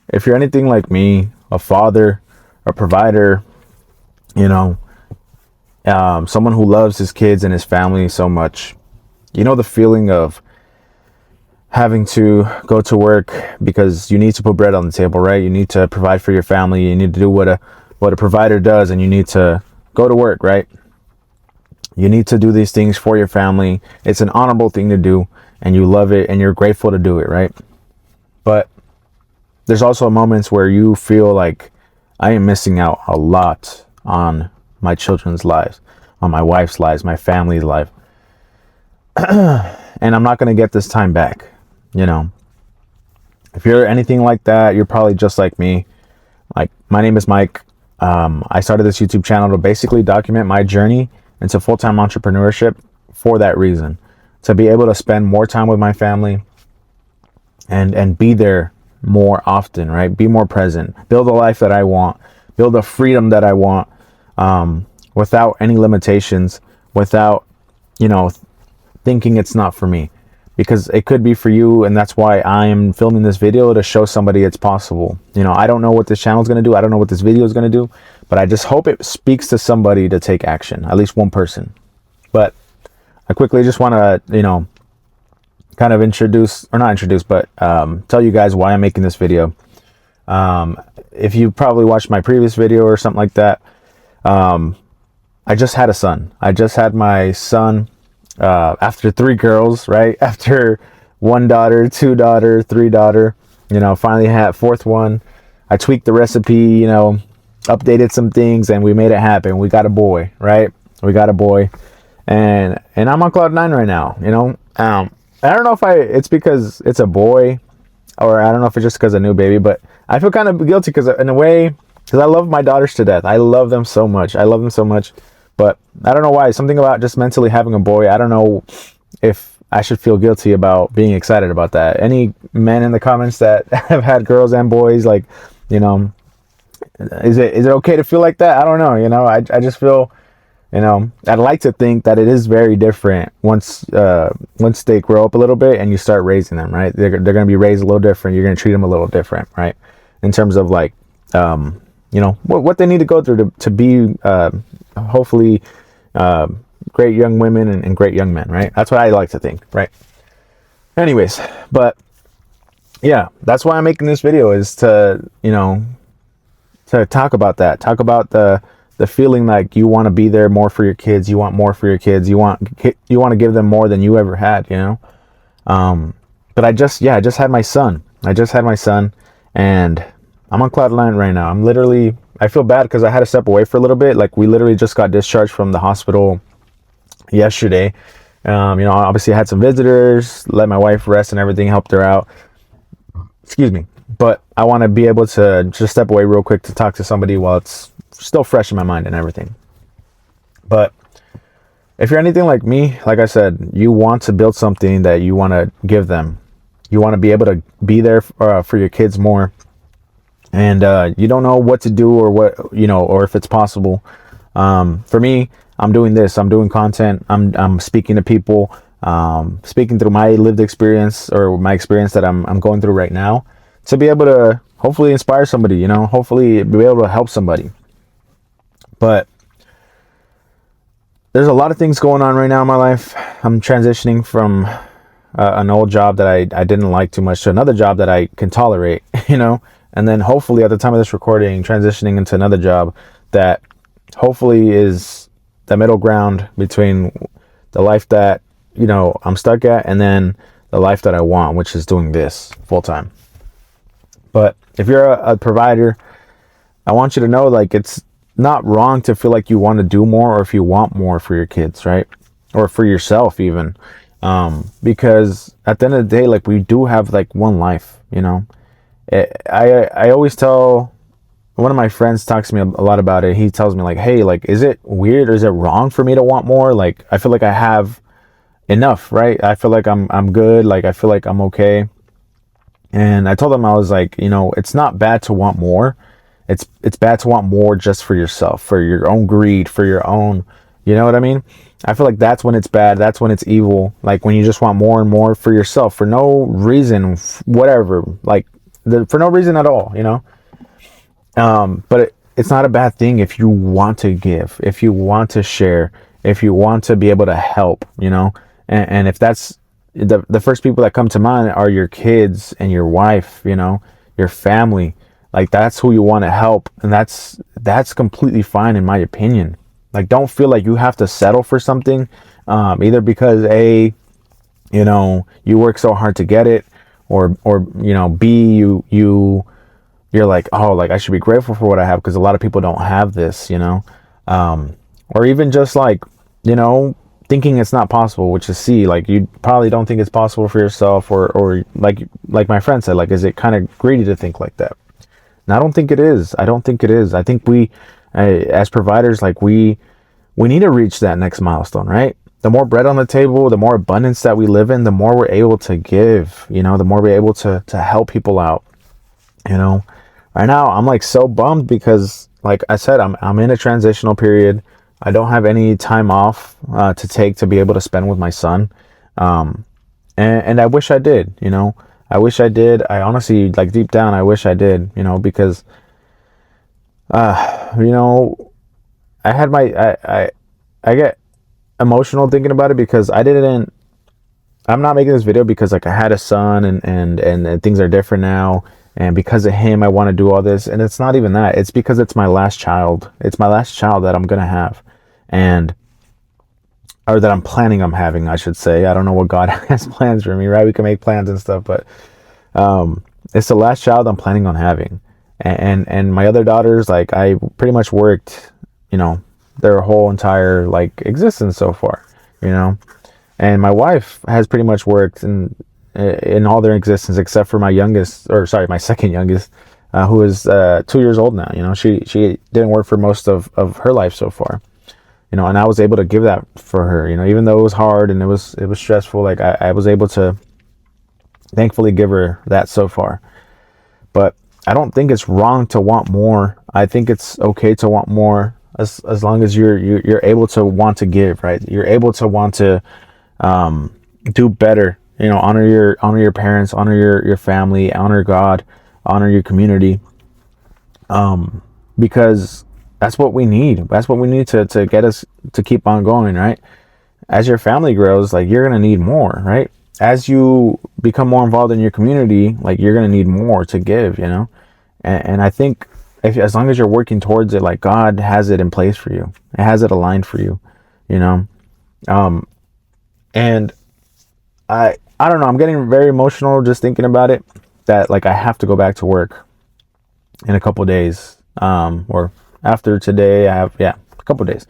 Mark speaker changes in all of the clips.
Speaker 1: if you're anything like me, a father, a provider, you know, someone who loves his kids and his family so much, you know the feeling of having to go to work because you need to put bread on the table, right? You need to provide for your family. You need to do what a provider does, and you need to go to work, right? You need to do these things for your family. It's an honorable thing to do, and you love it, and you're grateful to do it, right? But there's also moments where you feel like I am missing out a lot on my children's lives, on my wife's lives, my family's life. And I'm not going to get this time back. You know, if you're anything like that, you're probably just like me. Like, my name is Mike. I started this YouTube channel to basically document my journey into full-time entrepreneurship for that reason, to be able to spend more time with my family and be there more often, right? Be more present, build a life that I want, build a freedom that I want, without any limitations, without, you know, thinking it's not for me, because it could be for you. And that's why I am filming this video, to show somebody it's possible. You know, I don't know what this channel is going to do. I don't know what this video is going to do, but I just hope it speaks to somebody to take action, at least one person. But I quickly just want to, you know, kind of introduce, or not introduce, but tell you guys why I'm making this video. If you probably watched my previous video or something like that, I just had a son. I just had my son after 3 girls, right? After 1 daughter, 2 daughter, 3 daughter, you know, finally had 4th one. I tweaked the recipe, you know, updated some things, and we made it happen. We got a boy, right? We got a boy, and I'm on cloud 9 right now, you know. I don't know if it's because it's a boy, or I don't know if it's just because a new baby, but I feel kind of guilty because, in a way, because I love my daughters to death. I love them so much. I love them so much. But I don't know why. Something about just mentally having a boy, I don't know if I should feel guilty about being excited about that. Any men in the comments that have had girls and boys, like, you know, is it okay to feel like that? I don't know. You know, I just feel, you know, I'd like to think that it is very different once they grow up a little bit and you start raising them, right? They're going to be raised a little different. You're going to treat them a little different, right? In terms of, like, you know, what they need to go through to be hopefully great young women and great young men, right? That's what I like to think, right? Anyways, but yeah, that's why I'm making this video, is to, you know, to talk about that, talk about the feeling like you want to be there more for your kids, you want more for your kids, you want to give them more than you ever had, you know. But I just had my son. And I'm on cloud 9 right now. I feel bad because I had to step away for a little bit. Like, we literally just got discharged from the hospital yesterday. You know, obviously I had some visitors, let my wife rest and everything, helped her out. Excuse me. But I want to be able to just step away real quick to talk to somebody while it's still fresh in my mind and everything. But if you're anything like me, like I said, you want to build something that you want to give them. You want to be able to be there for your kids more. And you don't know what to do, or what, you know, or if it's possible. For me, I'm doing this. I'm doing content. I'm speaking to people, speaking through my lived experience, or my experience that I'm going through right now, to be able to hopefully inspire somebody, you know, hopefully be able to help somebody. But there's a lot of things going on right now in my life. I'm transitioning from an old job that I didn't like too much to another job that I can tolerate, you know. And then hopefully, at the time of this recording, transitioning into another job that hopefully is the middle ground between the life that, you know, I'm stuck at, and then the life that I want, which is doing this full time. But if you're a provider, I want you to know, like, it's not wrong to feel like you want to do more, or if you want more for your kids, right? Or for yourself even. Because at the end of the day, like, we do have, like, one life, you know. I always tell, one of my friends talks to me a lot about it. He tells me, like, hey, like, is it weird, or is it wrong for me to want more? Like, I feel like I have enough, right? I feel like I'm good. Like, I feel like I'm okay. And I told him, I was like, you know, it's not bad to want more. It's bad to want more just for yourself, for your own greed, for your own, you know what I mean? I feel like that's when it's bad. That's when it's evil. Like, when you just want more and more for yourself for no reason, whatever. Like, for no reason at all, you know. But it's not a bad thing if you want to give, if you want to share, if you want to be able to help, you know. And if that's the first people that come to mind are your kids and your wife, you know, your family, like that's who you want to help. And that's completely fine in my opinion. Like, don't feel like you have to settle for something, either because you know, you work so hard to get it, or you know, B, you're like, oh, like I should be grateful for what I have, because a lot of people don't have this, you know. Or even just like, you know, thinking it's not possible, which is C, like you probably don't think it's possible for yourself, or like my friend said, like, is it kind of greedy to think like that? And I don't think it is. I don't think it is. I think we, as providers, like we need to reach that next milestone, right? The more bread on the table, the more abundance that we live in, the more we're able to give, you know, the more we're able to help people out, you know. Right now, I'm like so bummed because, like I said, I'm in a transitional period. I don't have any time off to take to be able to spend with my son, and I wish I did. You know, I wish I did. I honestly, like deep down, I wish I did. You know, because you know, I had my I get emotional thinking about it, because I'm not making this video because like I had a son and things are different now. And because of him, I want to do all this. And it's not even that. It's because it's my last child. It's my last child that I'm going to have. Or that I'm planning on having, I should say. I don't know what God has plans for me, right? We can make plans and stuff, but it's the last child I'm planning on having. And my other daughters, like, I pretty much worked, you know, their whole entire, like, existence so far, you know? And my wife has pretty much worked in all their existence, except for my second youngest, who is 2 years old now. You know, she didn't work for most of her life so far, you know, and I was able to give that for her, you know, even though it was hard and it was stressful. Like I was able to thankfully give her that so far. But I don't think it's wrong to want more. I think it's okay to want more, as long as you're able to want to give, right? You're able to want to do better. You know, honor your parents, honor your family, honor God, honor your community, because that's what we need. That's what we need to get us to keep on going, right? As your family grows, like, you're gonna need more, right? As you become more involved in your community, like, you're gonna need more to give, you know. And I think as long as you're working towards it, like, God has it in place for you. It has it aligned for you, you know. And I don't know, I'm getting very emotional just thinking about it, that like I have to go back to work in a couple days, or after today. I have, yeah, a couple days.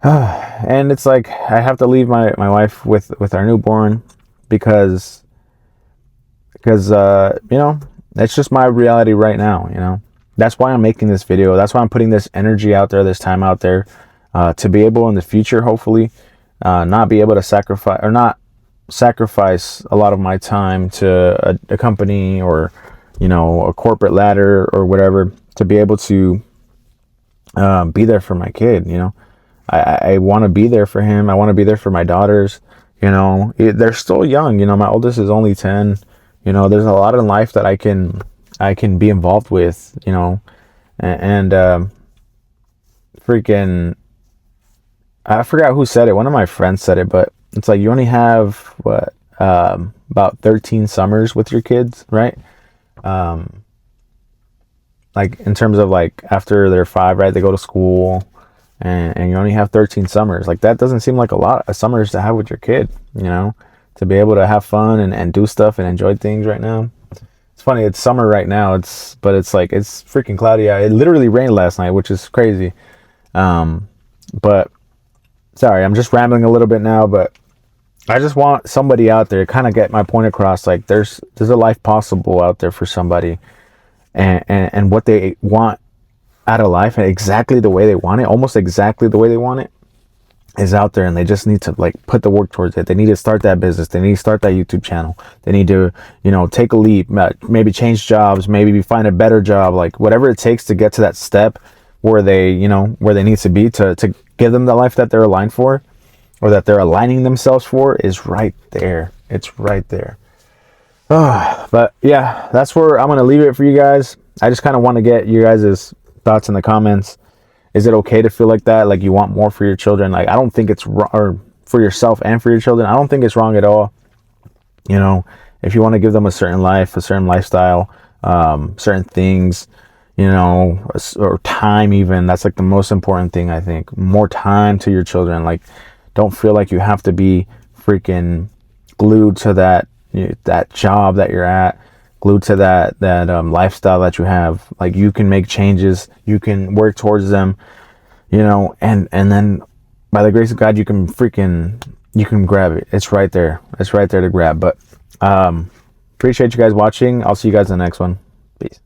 Speaker 1: And it's like I have to leave my wife with our newborn, because you know, that's just my reality right now, you know. That's why I'm making this video. That's why I'm putting this energy out there, this time out there, to be able in the future, hopefully, not be able to sacrifice a lot of my time to a company, or, you know, a corporate ladder or whatever, to be able to be there for my kid. You know, I want to be there for him. I want to be there for my daughters. You know, they're still young. You know, my oldest is only 10. You know, there's a lot in life that I can be involved with, you know, and freaking, I forgot who said it. One of my friends said it, but it's like, you only have what, about 13 summers with your kids, right? Like, in terms of, like, after they're 5, right, they go to school, and you only have 13 summers. Like, that doesn't seem like a lot of summers to have with your kid, you know, to be able to have fun and do stuff and enjoy things right now. It's funny, it's summer right now, but it's like, it's freaking cloudy out. It literally rained last night, which is crazy. But sorry, I'm just rambling a little bit now, but I just want somebody out there to kind of get my point across. Like, there's a life possible out there for somebody, and what they want out of life, and exactly the way they want it, almost exactly the way they want it, is out there. And they just need to, like, put the work towards it. They need to start that business. They need to start that YouTube channel. They need to, you know, take a leap, maybe change jobs, maybe find a better job, like whatever it takes to get to that step where they, you know, where they need to be to give them the life that they're aligned for, or that they're aligning themselves for, is right there. It's right there. But yeah, that's where I'm gonna leave it for you guys. I just kind of want to get you guys' thoughts in the comments. Is it okay to feel like that, like you want more for your children? Like, I don't think it's wrong, or for yourself and for your children, I don't think it's wrong at all. You know, if you want to give them a certain life, a certain lifestyle, certain things, you know, or time, even, that's like the most important thing. I think more time to your children. Like, don't feel like you have to be freaking glued to that job that you're at, glued to that lifestyle that you have. Like, you can make changes, you can work towards them, you know, and then by the grace of God, you can grab it. It's right there. It's right there to grab. But appreciate you guys watching. I'll see you guys in the next one. Peace.